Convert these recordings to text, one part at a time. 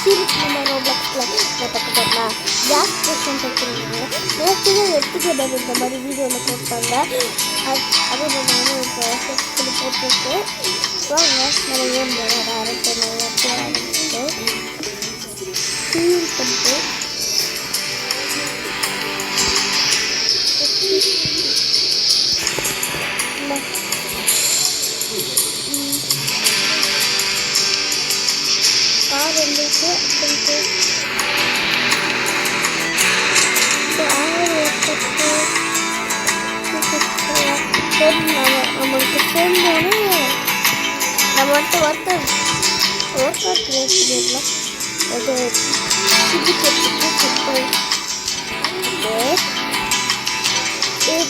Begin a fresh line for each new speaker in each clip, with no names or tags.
Serious நம்ம ரோப்ளாக்ஸில் பார்த்துட்டோம்னா gas station வைக்கிறாங்க. நேற்று எடுத்துக்கிட்டது இந்த மாதிரி வீடியோவில் போட்டாங்க. அது நான் இப்போ சொல்லி போட்டுருக்கு. வாங்க நம்ம ஏன் ஆரம்பிச்சு ஃபீல் பண்ணிட்டு கார் வந்துட்டு நம்மளுக்கு சேர்ந்தோன்னு நம்ம வந்துட்டு ஒர்க் அவுட் பண்ணிடலாம். அது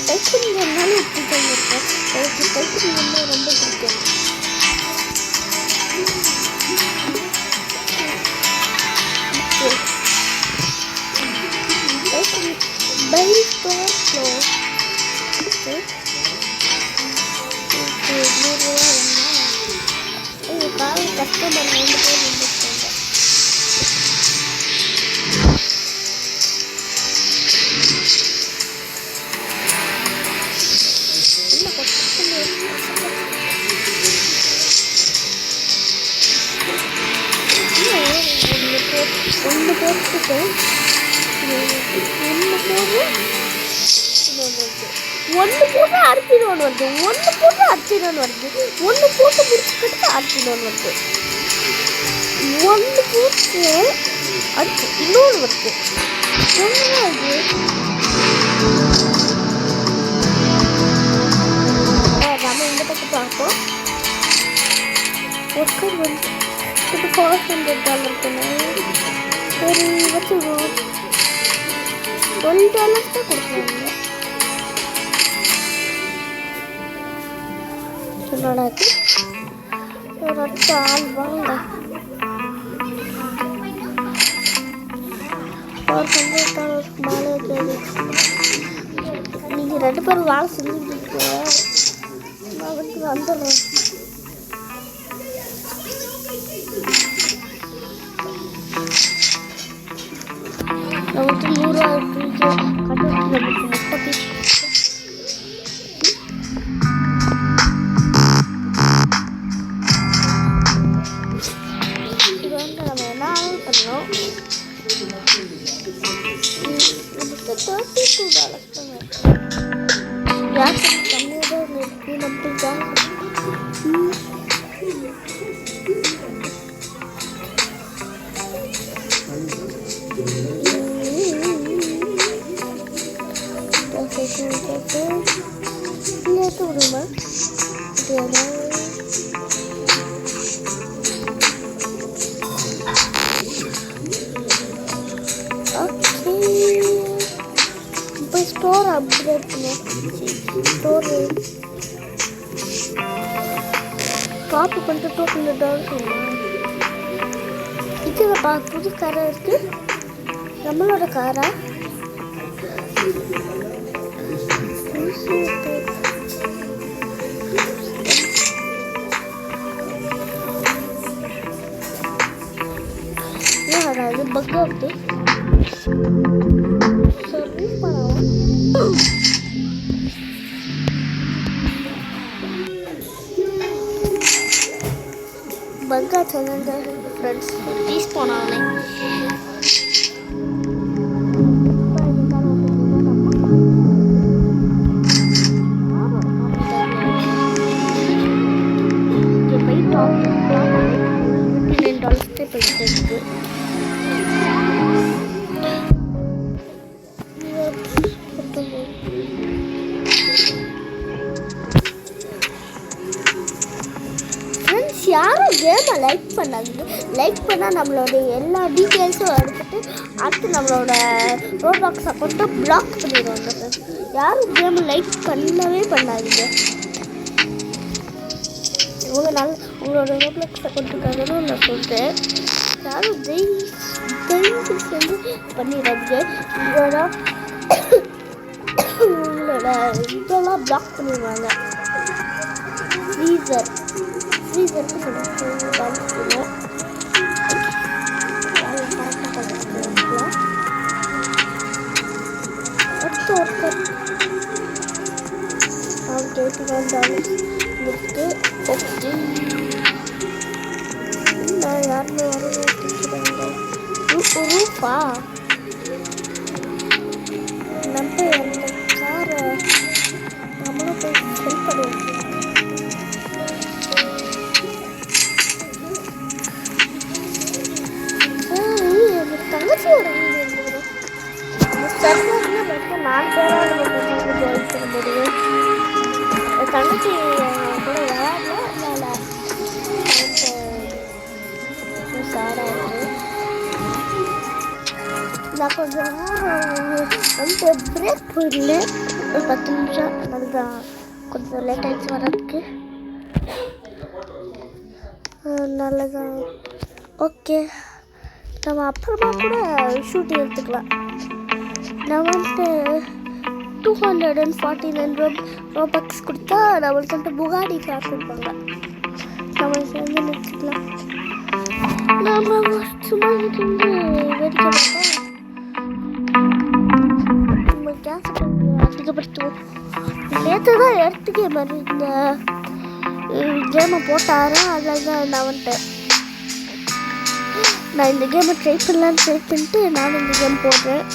டைப்பிங் பண்ணாலும் இப்படி பண்ணியிருக்கேன். எனக்கு டைப்பிங் பண்ணால் ரொம்ப பிடிக்கும். Bike power flow car customer 2 பேர் வந்துருக்காங்க. ஒன்று போட்டுட்டு ஒன்று போட்டு அரிசினோன்னு வருது, ஒன்று போட்டு அரிசினோன்னு வருது, ஒன்று போட்டு முடிச்சுக்கிட்டு அரிசினோன்னு வருது, ஒன்று போட்டு அரிசி இன்னொன்று வருது. நம்ம இந்த பக்கம் பார்ப்போம். ஒர்க்கர் வந்து $400 சரி வச்சுருவோம். $1 தான் கொடுக்குறாங்க. என்னோட ஒரு அடுத்த ஆள் வாங்க. $400 மேலே கேள்வி. நீங்கள் 2 பேரும் வேலை செஞ்சுட்டு நான் வந்து வந்துடுறேன். நான் வந்து 100 கட்டு இது வந்து நம்ம என்ன பண்ணணும். நமக்கு $32 கேஸ் கம்மியாக தான் இருக்கு. நம்ம case itu rumah dia oke sampai store upgrade nya store காப்பு பண்ணிட்டு $200 இதுல புது காரா இருக்கு. நம்மளோட காரா அது பக் ஆகுது. சர்வீஸ் பண்ணவும் பக் ஆச்சுங்க ஃப்ரெண்ட்ஸ். டீஸ் போனானே போயிட்டு யாரும் கேமை லைக் பண்ணாங்க. லைக் பண்ணால் நம்மளோட எல்லா டீட்டெயில்ஸும் எடுத்துகிட்டு அடுத்து நம்மளோட ரோப்ளாக்ஸ் அக்கௌண்ட்டை பிளாக் பண்ணிடுவாங்க. யாரும் கேமை லைக் பண்ணவே பண்ணாதீங்க. உங்களோட ரோப்ளாக்ஸ் அக்கௌண்ட்டுக்காக தான் நான் சொல்கிறேன். யாரும் தயவு செஞ்சு பண்ணிடாதீங்க. உங்களோட இதெல்லாம் பிளாக் பண்ணிடுவாங்க. ஃப்ரீசருக்கு சொல்லுவோம் $50 இருக்கு. ஓகே, நான் யாருமே வரவேற்கிறாங்க. ரூபா நம்ம அந்த காரை நம்மளும் போய் ஹெல்ப் பண்ணுவோம். தங்கச்சியோட வீடு இருந்தது. நான் ஜாயின் பண்ண முடியும். தங்கச்சி கூட விளையாடல சாடாக இருக்கு. நான் கொஞ்சம் நேரம் வந்து பிரேக் போயிடல, ஒரு 10 நிமிஷம். அதுதான் கொஞ்சம் லேட் ஆகிடுச்சு வர்றதுக்கு. நல்லதான். ஓகே, நம்ம அப்புறமா கூட ஷூட்டிங் எடுத்துக்கலாம். நான் வந்துட்டு 249 ரோபக்ஸ் கொடுத்தா நம்மளுக்கு வந்துட்டு புகாடி கார் கொடுப்பாங்க. நம்ம சேர்ந்து நிறுத்திக்கலாம். நம்ம சும்மா இருந்து வேடிக்கை பார்த்தா நம்ம கேஸ் அதிகப்படுத்துவோம். நேற்று தான் எடுத்து கேம் இந்த கேமை போட்டாரா, அதில் தான் நான் வந்துட்டேன். நான் இந்த கேமை ட்ரை பண்ணலான்னு ட்ரை பண்ணிட்டு நானும் இந்த கேம் போடுறேன்.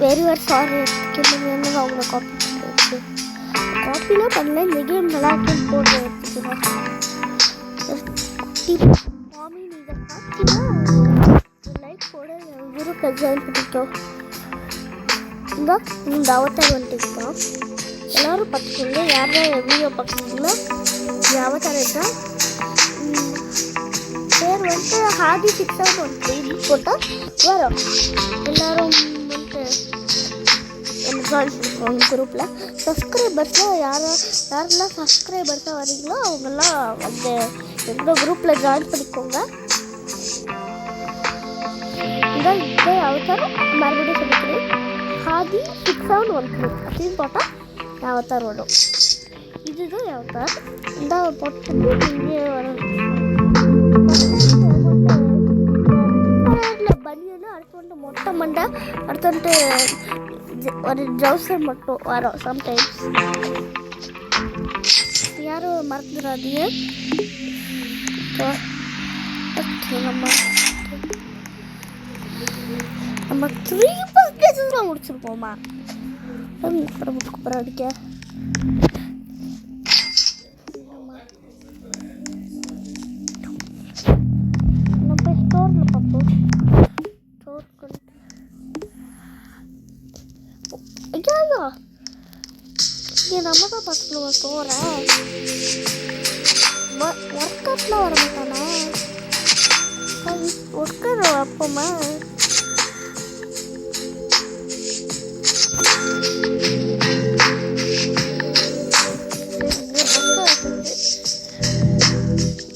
வெரி சாரி எடுத்துக்கணும். அவங்கள காப்பிலாம் பண்ணல. இந்த கேம் நல்லா இருக்குன்னு போட்டு எடுத்துக்கிறேன். மாமி நீங்கள் பார்த்தீங்கன்னா லைக் போட குரூப்பை ஜாயின் பண்ணிக்கோ. இந்த அவதார் வந்துட்டு தான் எல்லோரும் பார்த்துக்கோங்க. யாரும் வீடியோ பார்க்குறீங்களோ இந்த அவதார் தான் பேர் வந்துட்டு ஹாதி 613 போட்டால் வரும். எல்லோரும் வந்துட்டு என்ன ஜாயின் பண்ணிக்குவாங்க குரூப்பில். சப்ஸ்கிரைபர்ஸில் யாரெல்லாம் சப்ஸ்கிரைபர்ஸாக வரீங்களோ அவங்கெல்லாம் வந்து எங்கள் குரூப்பில் ஜாயின் பண்ணிக்கோங்க. இதான் இதே அவதார் மறுபடியும் சொல்லிக்கிறேன். ஹாதி 613 அப்படின்னு போட்டால் அவதார் வரும். இதுதான் அவதார். இந்த போட்டு இங்கே வரும். பனியனு அடுத்து வந்துட்டு மொட்டை மண்டை, அடுத்து வந்துட்டு ஒரு ட்ரௌசர் மட்டும் வரும் சம்டைம்ஸ். யாரும் மறந்துடாதீங்க. ஓகே, நம்ம 3% தான் முடிச்சிருப்போமா? கூப்பிட்ற அடிக்க நம்ம ஸ்டோரில் பார்ப்போம். ஐயா இங்கே நம்ம தான் பார்த்துக்கணுமா ஸ்டோரை? ஒர்க் அவுட்லாம் வர மாட்டானா? Work out வைப்போமா?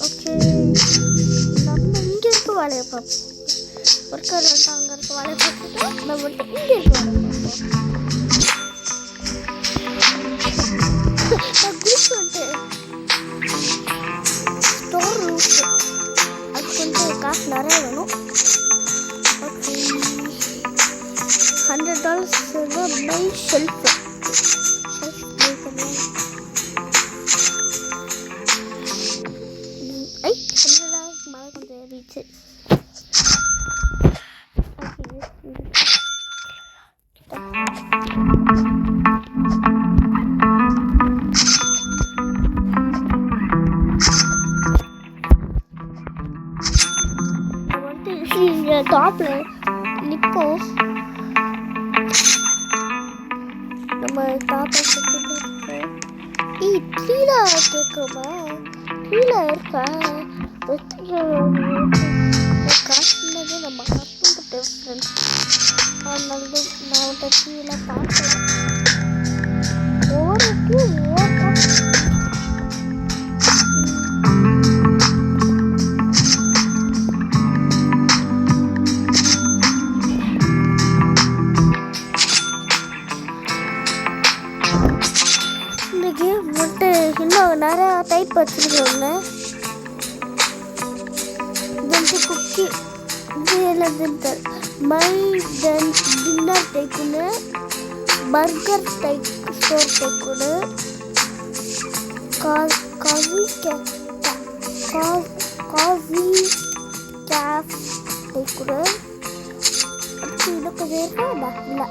ஓகே, நம்ம இங்கே இருக்க வேலையை பார்ப்போம். ஒர்க் அவுட் வந்துட்டு அங்கே இருக்க வேலையை பார்த்துட்டு நம்ம வந்துட்டு இங்கே இருக்க வேலையை பார்ப்போம். குரூப் வந்துட்டு ஸ்டோர் ரூட் அதுக்கு வந்துட்டு காசு நிறைய வேணும். ஓகே, $100 பை ஷெல்ஃப் பை பண்ணுவோம். $100 மேலே கொஞ்சம் ரீச்சு. டாப்பில் நிற்போம். நம்ம டாப்பை ட்ரீல கேட்குறோமா? ட்ரீல இருக்கா காசுனது நம்ம ஹஸ்பண்ட் டிஃப்ரெண்ட். அதனால நான் ட்ரீல பார்க்கல. ஓரக்கு இன்னும் நிறையா டைப் வச்சுருக்கோங்க. இது குக்கி இது எல்லாத்தையும் மை டின்னர் டைக்குன்னு பர்கர் டைக் ஸ்டோர் டைக்குன்னு காஃபி கேஃப் கூட அடுத்து இது கொஞ்சம் இருக்கா இல்லை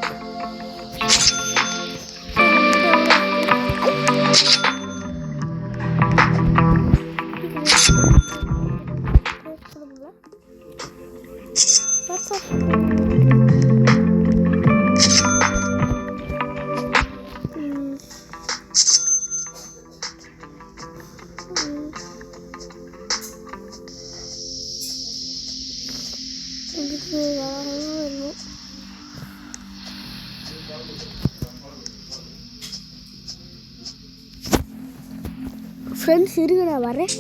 ஃப்ரெண்ட்ஸ் இருங்க நான் வரேன்.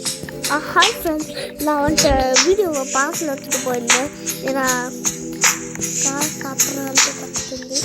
ஹாய் ஃப்ரெண்ட்ஸ், நான் வந்துட்டு வீடியோவை பார்க்கல எடுத்துகிட்டு போயிருந்தேன். ஏன்னா கார் சாப்பிட்றான்ட்டு கற்றுருந்து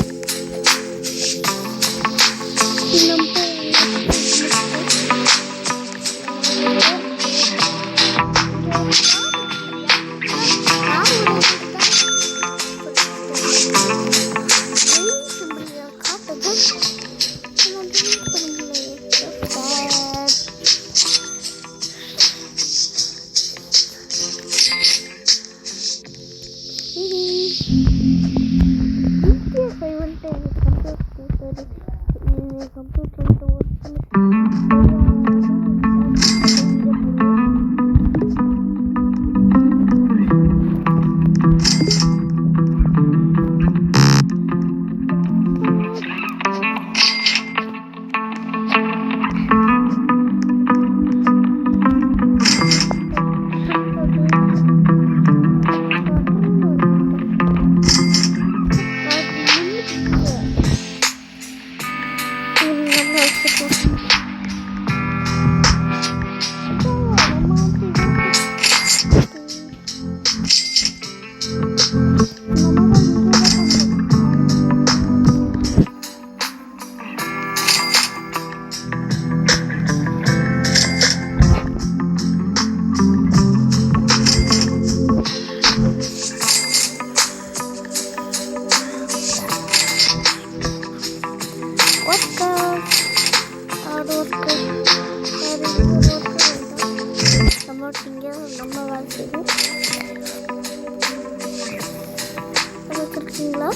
வச்சுருக்கீங்களா?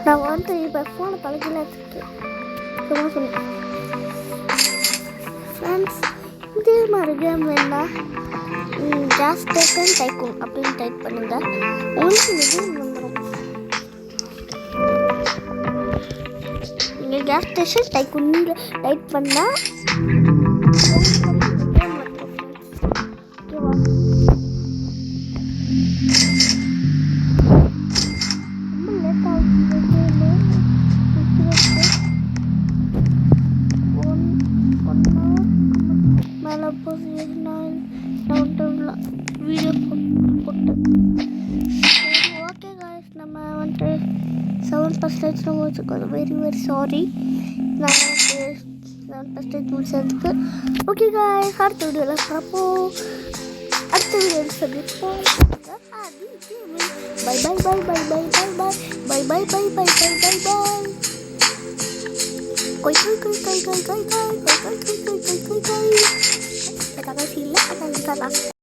நான் வந்து இப்போ ஃபோனை தலைகீழ வச்சுருக்கேன். சொன்னேன் ஃப்ரெண்ட்ஸ், இதே மாதிரி கேம் வேணா கேஸ் ஸ்டேஷன் டைக்கூன் அப்படின்னு டைப் பண்ணுங்க, உங்களுக்கு இந்த கேம் வந்துடும். நீங்கள் கேஸ் ஸ்டேஷன் டைக்கூன் டைப் பண்ணால் வீடியோ போட்டு ஓகே காய்ஸ், நம்ம வந்துட்டு 7% நம்ம வச்சுக்கோம். வெரி சாரி, நான் 7% முடிச்சதுக்கு. ஓகே காய்ஸ், அடுத்த வீடியோவில் பார்ப்போம். அடுத்த வீடியோவில் சந்திப்போம். Bye bye bye bye bye bye bye bye bye bye bye bye bye bye. Koi koi koi koi koi koi koi koi koi koi koi koi koi koi. Kita kasih lah, kita kasih.